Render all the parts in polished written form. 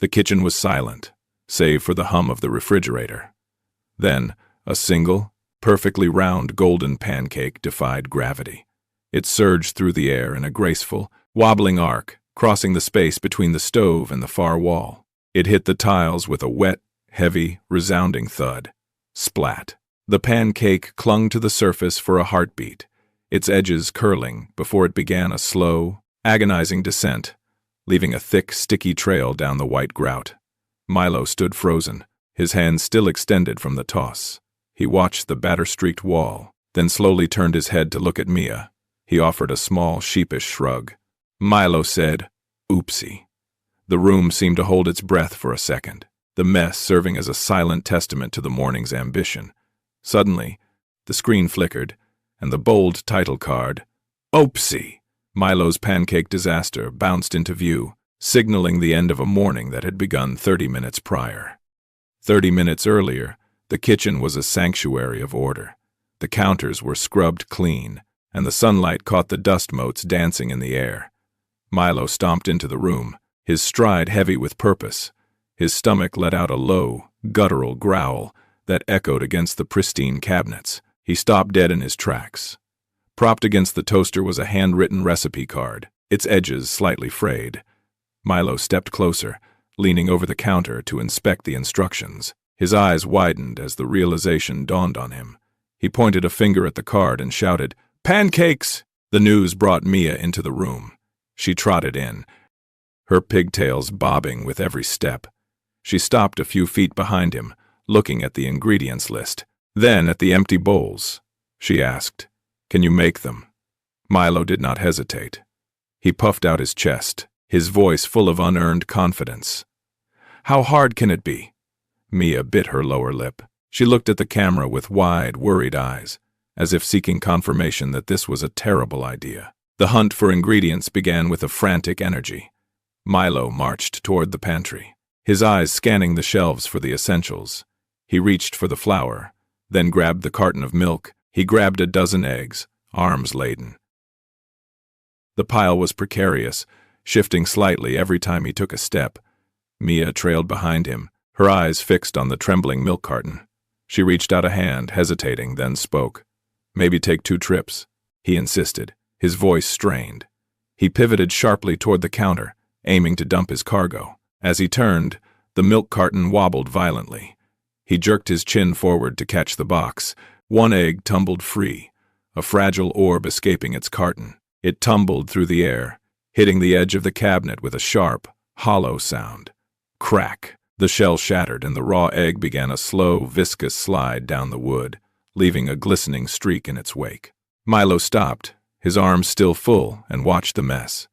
The kitchen was silent, save for the hum of the refrigerator. Then, a single, perfectly round golden pancake defied gravity. It surged through the air in a graceful, wobbling arc, crossing the space between the stove and the far wall. It hit the tiles with a wet, heavy, resounding thud. Splat. The pancake clung to the surface for a heartbeat, its edges curling before it began a slow, agonizing descent, leaving a thick, sticky trail down the white grout. Milo stood frozen, his hands still extended from the toss. He watched the batter-streaked wall, then slowly turned his head to look at Mia. He offered a small, sheepish shrug. Milo said, "Oopsie." The room seemed to hold its breath for a second, the mess serving as a silent testament to the morning's ambition. Suddenly, the screen flickered, and the bold title card, "Oopsie," Milo's pancake disaster, bounced into view, signaling the end of a morning that had begun 30 minutes prior. 30 minutes earlier, the kitchen was a sanctuary of order. The counters were scrubbed clean, and the sunlight caught the dust motes dancing in the air. Milo stomped into the room, his stride heavy with purpose. His stomach let out a low, guttural growl that echoed against the pristine cabinets. He stopped dead in his tracks. Propped against the toaster was a handwritten recipe card, its edges slightly frayed. Milo stepped closer, leaning over the counter to inspect the instructions. His eyes widened as the realization dawned on him. He pointed a finger at the card and shouted, "Pancakes!" The news brought Mia into the room. She trotted in, her pigtails bobbing with every step. She stopped a few feet behind him, looking at the ingredients list. Then at the empty bowls. She asked, "Can you make them?" Milo did not hesitate. He puffed out his chest, his voice full of unearned confidence. "How hard can it be?" Mia bit her lower lip. She looked at the camera with wide, worried eyes, as if seeking confirmation that this was a terrible idea. The hunt for ingredients began with a frantic energy. Milo marched toward the pantry, his eyes scanning the shelves for the essentials. He reached for the flour, then grabbed the carton of milk. He grabbed a dozen eggs, arms laden. The pile was precarious, shifting slightly every time he took a step. Mia trailed behind him, her eyes fixed on the trembling milk carton. She reached out a hand, hesitating, then spoke. "Maybe take 2 trips," he insisted, his voice strained. He pivoted sharply toward the counter, aiming to dump his cargo. As he turned, the milk carton wobbled violently. He jerked his chin forward to catch the box. One egg tumbled free, a fragile orb escaping its carton. It tumbled through the air, hitting the edge of the cabinet with a sharp, hollow sound. Crack! The shell shattered, and the raw egg began a slow, viscous slide down the wood, leaving a glistening streak in its wake. Milo stopped, his arms still full, and watched the mess.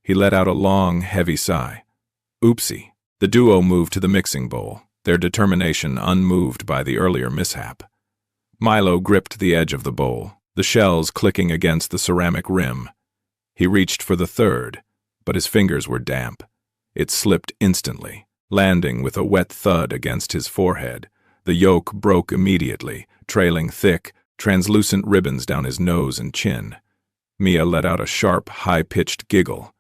He let out a long, heavy sigh. "Oopsie." The duo moved to the mixing bowl, their determination unmoved by the earlier mishap. Milo gripped the edge of the bowl, the shells clicking against the ceramic rim. He reached for the third, but his fingers were damp. It slipped instantly, landing with a wet thud against his forehead. The yolk broke immediately, trailing thick, translucent ribbons down his nose and chin. Mia let out a sharp, high-pitched giggle.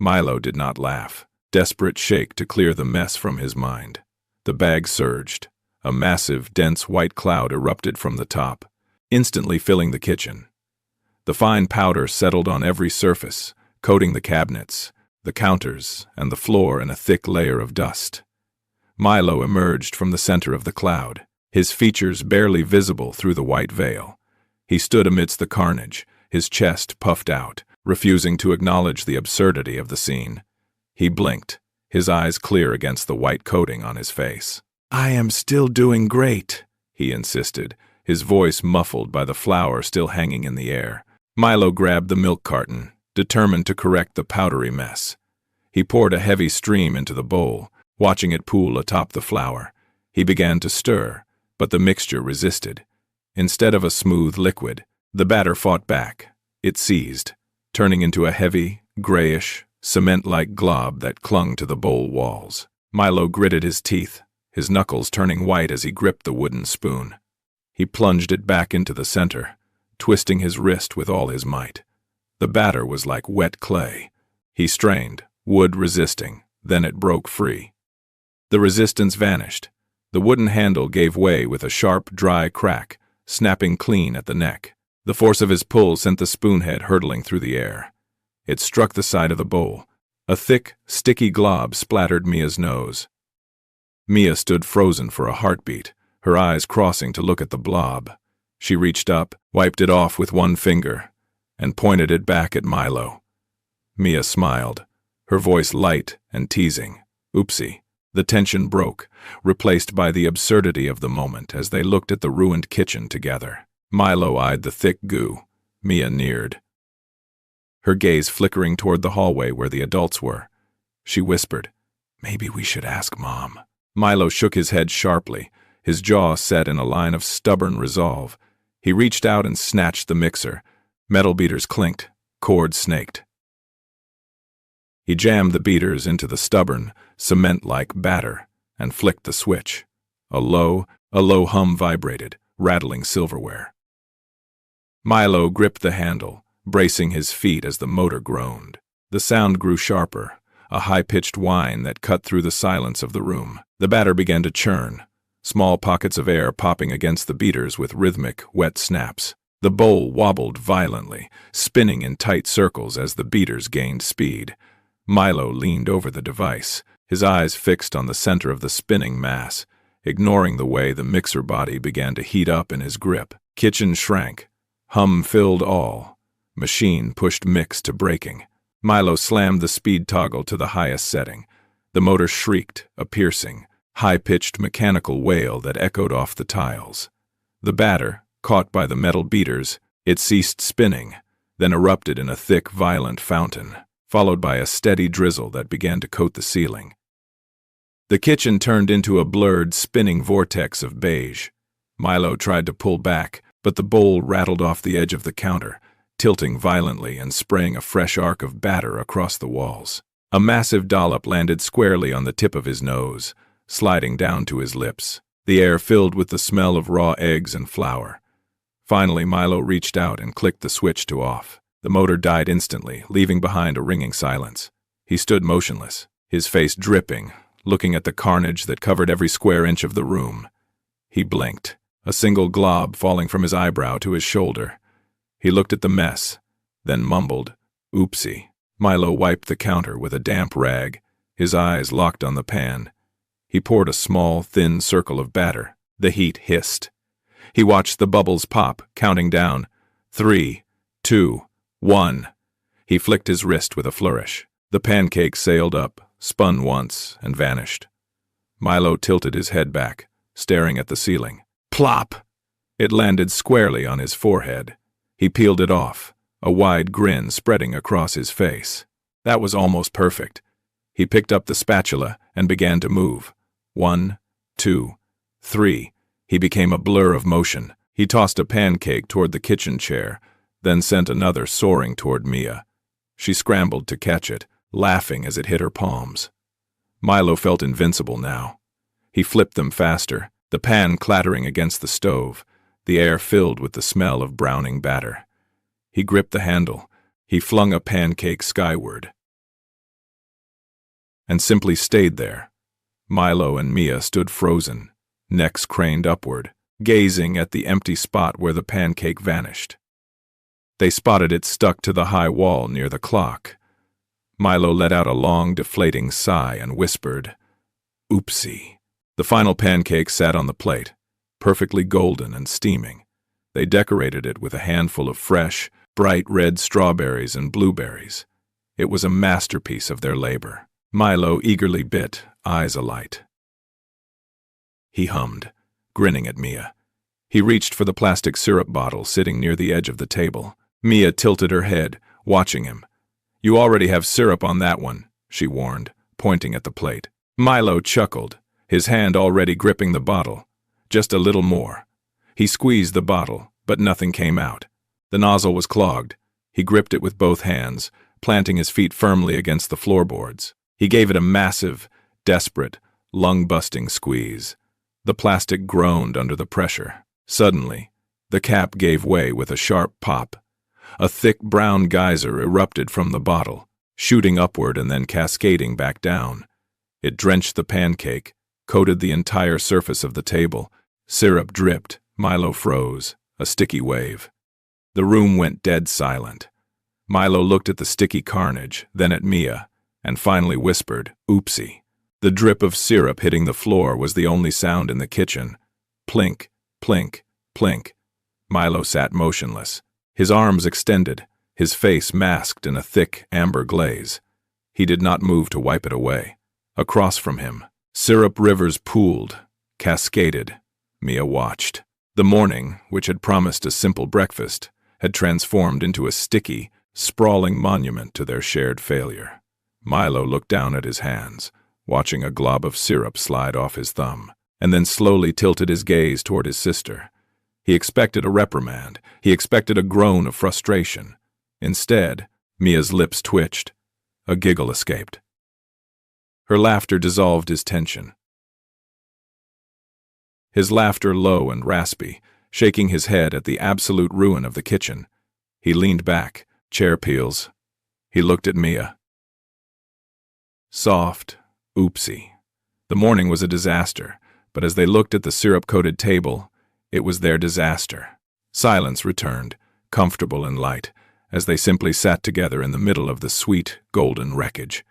Milo did not laugh, desperate shake to clear the mess from his mind. The bag surged. A massive, dense white cloud erupted from the top, instantly filling the kitchen. The fine powder settled on every surface, coating the cabinets, the counters, and the floor in a thick layer of dust. Milo emerged from the center of the cloud, his features barely visible through the white veil. He stood amidst the carnage, his chest puffed out, refusing to acknowledge the absurdity of the scene. He blinked, his eyes clear against the white coating on his face. "I am still doing great," he insisted, his voice muffled by the flour still hanging in the air. Milo grabbed the milk carton, determined to correct the powdery mess. He poured a heavy stream into the bowl, watching it pool atop the flour. He began to stir, but the mixture resisted. Instead of a smooth liquid, the batter fought back. It seized, turning into a heavy, grayish, cement-like glob that clung to the bowl walls. Milo gritted his teeth, his knuckles turning white as he gripped the wooden spoon. He plunged it back into the center, twisting his wrist with all his might. The batter was like wet clay. He strained, wood resisting, then it broke free. The resistance vanished. The wooden handle gave way with a sharp, dry crack, snapping clean at the neck. The force of his pull sent the spoonhead hurtling through the air. It struck the side of the bowl. A thick, sticky glob splattered Mia's nose. Mia stood frozen for a heartbeat, her eyes crossing to look at the blob. She reached up, wiped it off with one finger, and pointed it back at Milo. Mia smiled, her voice light and teasing. Oopsie. The tension broke, replaced by the absurdity of the moment as they looked at the ruined kitchen together. Milo eyed the thick goo. Mia neared, her gaze flickering toward the hallway where the adults were. She whispered, "Maybe we should ask Mom." Milo shook his head sharply, his jaw set in a line of stubborn resolve. He reached out and snatched the mixer. Metal beaters clinked, cords snaked. He jammed the beaters into the stubborn, cement-like batter and flicked the switch. A low hum vibrated, rattling silverware. Milo gripped the handle, bracing his feet as the motor groaned. The sound grew sharper, a high-pitched whine that cut through the silence of the room. The batter began to churn, small pockets of air popping against the beaters with rhythmic, wet snaps. The bowl wobbled violently, spinning in tight circles as the beaters gained speed. Milo leaned over the device, his eyes fixed on the center of the spinning mass, ignoring the way the mixer body began to heat up in his grip. Kitchen shrank. Hum filled all. Machine pushed mix to breaking. Milo slammed the speed toggle to the highest setting. The motor shrieked, a piercing, high-pitched mechanical wail that echoed off the tiles. The batter, caught by the metal beaters, it ceased spinning, then erupted in a thick, violent fountain, followed by a steady drizzle that began to coat the ceiling. The kitchen turned into a blurred, spinning vortex of beige. Milo tried to pull back, but the bowl rattled off the edge of the counter, tilting violently and spraying a fresh arc of batter across the walls. A massive dollop landed squarely on the tip of his nose, sliding down to his lips. The air filled with the smell of raw eggs and flour. Finally, Milo reached out and clicked the switch to off. The motor died instantly, leaving behind a ringing silence. He stood motionless, his face dripping, looking at the carnage that covered every square inch of the room. He blinked, a single glob falling from his eyebrow to his shoulder. He looked at the mess, then mumbled, "Oopsie." Milo wiped the counter with a damp rag, his eyes locked on the pan. He poured a small, thin circle of batter. The heat hissed. He watched the bubbles pop, counting down. 3, 2, 1. He flicked his wrist with a flourish. The pancake sailed up, spun once, and vanished. Milo tilted his head back, staring at the ceiling. Plop! It landed squarely on his forehead. He peeled it off, a wide grin spreading across his face. That was almost perfect. He picked up the spatula and began to move. 1, 2, 3. He became a blur of motion. He tossed a pancake toward the kitchen chair, then sent another soaring toward Mia. She scrambled to catch it, laughing as it hit her palms. Milo felt invincible now. He flipped them faster, the pan clattering against the stove, the air filled with the smell of browning batter. He gripped the handle. He flung a pancake skyward and simply stayed there. Milo and Mia stood frozen, necks craned upward, gazing at the empty spot where the pancake vanished. They spotted it stuck to the high wall near the clock. Milo let out a long, deflating sigh and whispered, "Oopsie." The final pancake sat on the plate, perfectly golden and steaming. They decorated it with a handful of fresh, bright red strawberries and blueberries. It was a masterpiece of their labor. Milo eagerly bit, eyes alight. He hummed, grinning at Mia. He reached for the plastic syrup bottle sitting near the edge of the table. Mia tilted her head, watching him. "You already have syrup on that one," she warned, pointing at the plate. Milo chuckled, his hand already gripping the bottle. Just a little more. He squeezed the bottle, but nothing came out. The nozzle was clogged. He gripped it with both hands, planting his feet firmly against the floorboards. He gave it a massive, desperate, lung-busting squeeze. The plastic groaned under the pressure. Suddenly, the cap gave way with a sharp pop. A thick brown geyser erupted from the bottle, shooting upward and then cascading back down. It drenched the pancake, coated the entire surface of the table. Syrup dripped, Milo froze, a sticky wave. The room went dead silent. Milo looked at the sticky carnage, then at Mia, and finally whispered, "Oopsie." The drip of syrup hitting the floor was the only sound in the kitchen. Plink, plink, plink. Milo sat motionless, his arms extended, his face masked in a thick, amber glaze. He did not move to wipe it away. Across from him, syrup rivers pooled, cascaded. Mia watched. The morning, which had promised a simple breakfast, had transformed into a sticky, sprawling monument to their shared failure. Milo looked down at his hands, watching a glob of syrup slide off his thumb, and then slowly tilted his gaze toward his sister. He expected a reprimand. He expected a groan of frustration. Instead, Mia's lips twitched. A giggle escaped. Her laughter dissolved his tension. His laughter low and raspy, shaking his head at the absolute ruin of the kitchen. He leaned back, chair peels. He looked at Mia. Soft, oopsie. The morning was a disaster, but as they looked at the syrup-coated table, it was their disaster. Silence returned, comfortable and light, as they simply sat together in the middle of the sweet, golden wreckage.